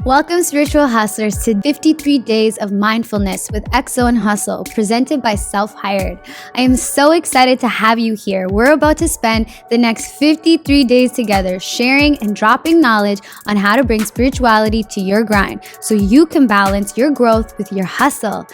Welcome, spiritual hustlers, to 53 Days of Mindfulness with EXO and Hustle, presented by Self Hired. I am so excited to have you here. We're about to spend the next 53 days together sharing and dropping knowledge on how to bring spirituality to your grind so you can balance your growth with your hustle.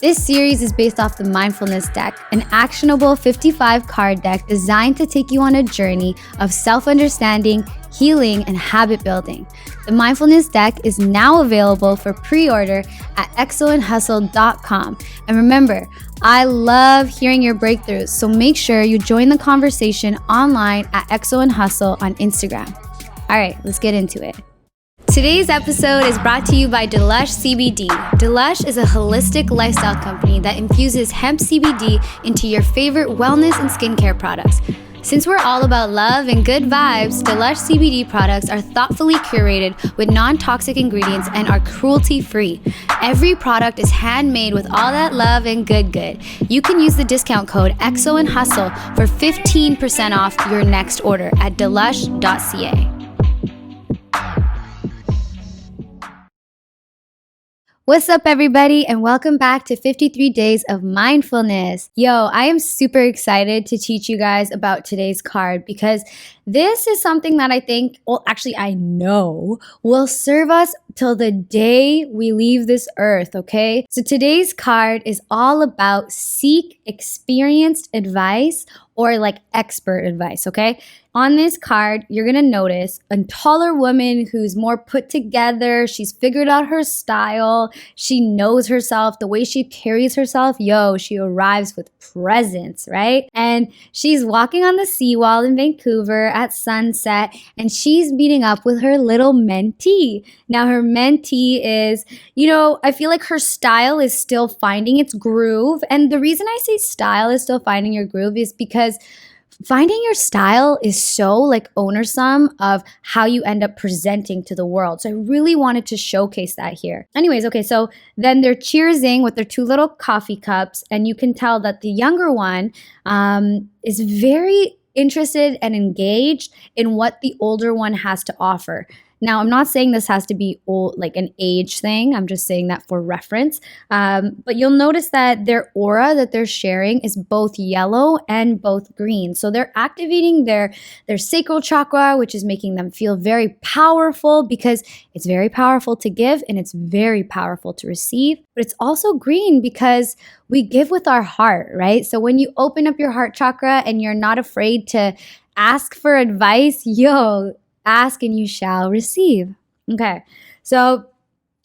This series is based off the Mindfulness Deck, an actionable 55 card deck designed to take you on a journey of self-understanding, healing, and habit building. The Mindfulness Deck is now available for pre-order at exoandhustle.com. And remember, I love hearing your breakthroughs, so make sure you join the conversation online at EXO and Hustle on Instagram. All right, let's get into it. Today's episode is brought to you by Delush CBD. Delush is a holistic lifestyle company that infuses hemp CBD into your favorite wellness and skincare products. Since we're all about love and good vibes, Delush CBD products are thoughtfully curated with non-toxic ingredients and are cruelty-free. Every product is handmade with all that love and good. You can use the discount code EXO and Hustle for 15% off your next order at delush.ca. What's up, everybody, and welcome back to 53 Days of Mindfulness. Yo, I am super excited to teach you guys about today's card because this is something that I know will serve us till the day we leave this earth, okay? So today's card is all about seek experienced advice or expert advice, okay? On this card, you're gonna notice a taller woman who's more put together. She's figured out her style. She knows herself, the way she carries herself. She arrives with presence, right? And she's walking on the seawall in Vancouver at sunset, and she's meeting up with her little mentee. Now, her mentee is, I feel like her style is still finding its groove. And the reason I say style is still finding your groove is because finding your style is so ownersome of how you end up presenting to the world. So I really wanted to showcase that here. Anyways, okay, so then they're cheersing with their two little coffee cups, and you can tell that the younger one is very interested and engaged in what the older one has to offer. Now, I'm not saying this has to be an age thing. I'm just saying that for reference. But you'll notice that their aura that they're sharing is both yellow and both green. So they're activating their sacral chakra, which is making them feel very powerful because it's very powerful to give and it's very powerful to receive. But it's also green because we give with our heart, right? So when you open up your heart chakra and you're not afraid to ask for advice, ask and you shall receive. Okay, so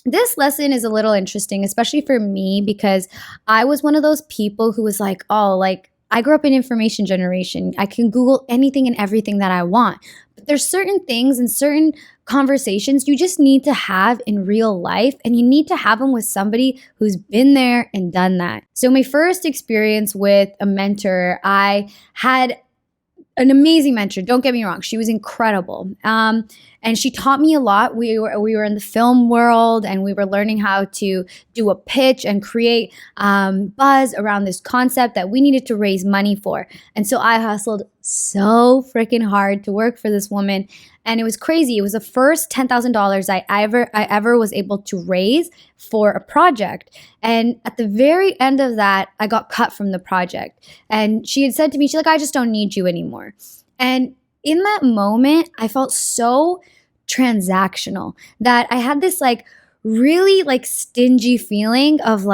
this lesson is a little interesting, especially for me, because I was one of those people who was I grew up in information generation. I can Google anything and everything that I want. But there's certain things and certain conversations you just need to have in real life, and you need to have them with somebody who's been there and done that. So my first experience with a mentor, I had an amazing mentor. Don't get me wrong. She was incredible. And she taught me a lot. We were in the film world, and we were learning how to do a pitch and create buzz around this concept that we needed to raise money for. And so I hustled so freaking hard to work for this woman. And it was crazy. It was the first $10,000 I ever was able to raise for a project. And at the very end of that, I got cut from the project. And she had said to me, she's like, I just don't need you anymore. And in that moment, I felt so transactional that I had this really stingy feeling of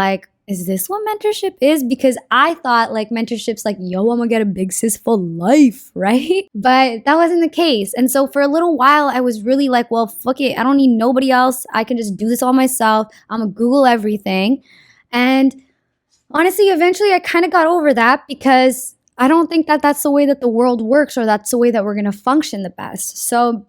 is this what mentorship is? Because I thought mentorship's I'm gonna get a big sis for life, right? But that wasn't the case. And so for a little while, I was really well, fuck it. I don't need nobody else. I can just do this all myself. I'm gonna Google everything. And honestly, eventually I kind of got over that because I don't think that that's the way that the world works, or that's the way that we're gonna function the best. So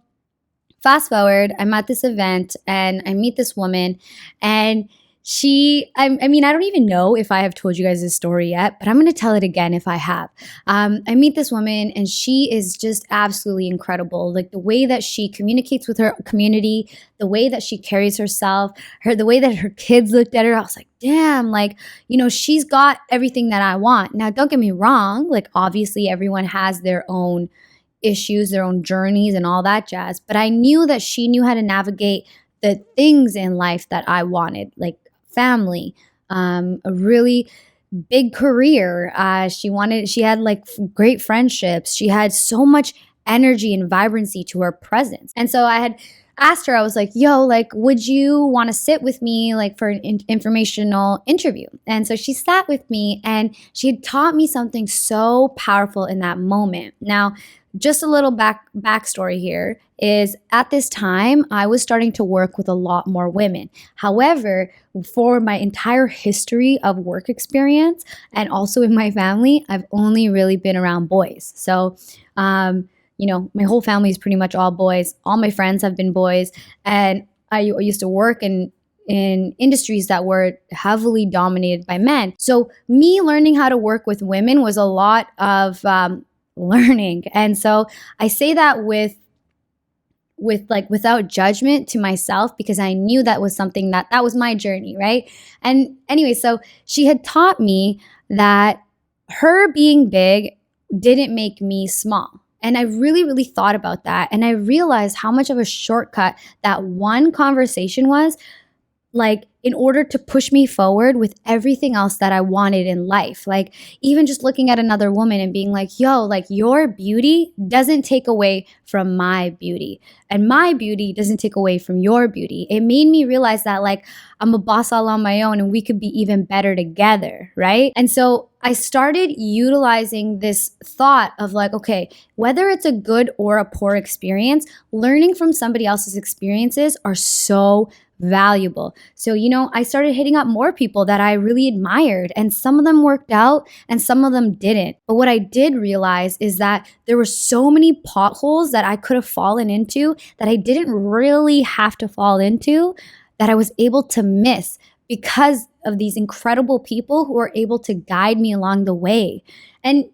fast forward, I'm at this event and I meet this woman, and I don't even know if I have told you guys this story yet, but I'm going to tell it again if I have. I meet this woman, and she is just absolutely incredible. The way that she communicates with her community, the way that she carries herself, the way that her kids looked at her, I was like, damn, she's got everything that I want. Now, don't get me wrong. Obviously everyone has their own issues, their own journeys and all that jazz. But I knew that she knew how to navigate the things in life that I wanted, like family, a really big career. She had like great friendships. She had so much energy and vibrancy to her presence. And so I had asked her, I was like, yo, like, would you want to sit with me like for an informational interview? And so she sat with me and she had taught me something so powerful in that moment. Now, just a little backstory here is at this time, I was starting to work with a lot more women. However, for my entire history of work experience and also in my family, I've only really been around boys. So, my whole family is pretty much all boys. All my friends have been boys. And I used to work in industries that were heavily dominated by men. So me learning how to work with women was a lot of learning. And so I say that without judgment to myself, because I knew that was something that was my journey, right? And anyway, so she had taught me that her being big didn't make me small. And I really, really thought about that. And I realized how much of a shortcut that one conversation was, like, in order to push me forward with everything else that I wanted in life. Like, even just looking at another woman and being like, yo, like, your beauty doesn't take away from my beauty. And my beauty doesn't take away from your beauty. It made me realize that, like, I'm a boss all on my own and we could be even better together, right? And so I started utilizing this thought of like, okay, whether it's a good or a poor experience, learning from somebody else's experiences are so valuable. So, I started hitting up more people that I really admired, and some of them worked out and some of them didn't. But what I did realize is that there were so many potholes that I could have fallen into that I didn't really have to fall into, that I was able to miss because of these incredible people who are able to guide me along the way. And,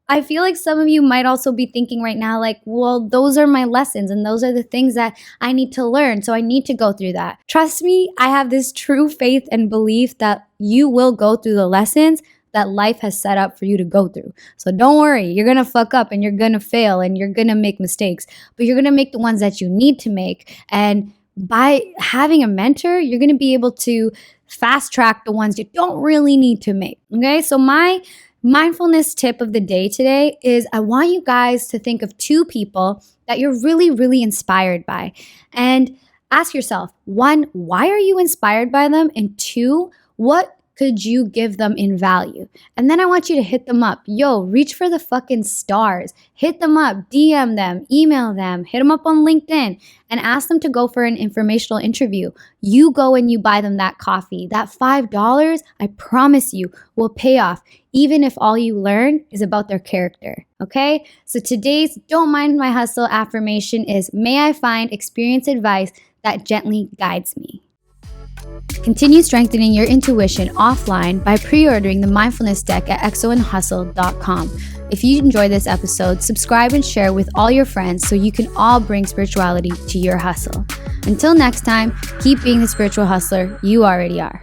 I feel like some of you might also be thinking right now, like, well, those are my lessons and those are the things that I need to learn. So I need to go through that. Trust me, I have this true faith and belief that you will go through the lessons that life has set up for you to go through. So don't worry, you're going to fuck up and you're going to fail and you're going to make mistakes, but you're going to make the ones that you need to make. And by having a mentor, you're going to be able to fast track the ones you don't really need to make. Okay, so my mindfulness tip of the day today is I want you guys to think of 2 people that you're really, really inspired by. And ask yourself, 1, why are you inspired by them? And 2, what could you give them in value? And then I want you to hit them up. Yo, reach for the fucking stars. Hit them up, DM them, email them, hit them up on LinkedIn and ask them to go for an informational interview. You go and you buy them that coffee. That $5, I promise you, will pay off, even if all you learn is about their character. Okay? So today's Don't Mind My Hustle affirmation is, may I find experienced advice that gently guides me. Continue strengthening your intuition offline by pre-ordering the Mindfulness Deck at exoandhustle.com. If you enjoyed this episode, subscribe and share with all your friends so you can all bring spirituality to your hustle. Until next time, keep being the spiritual hustler you already are.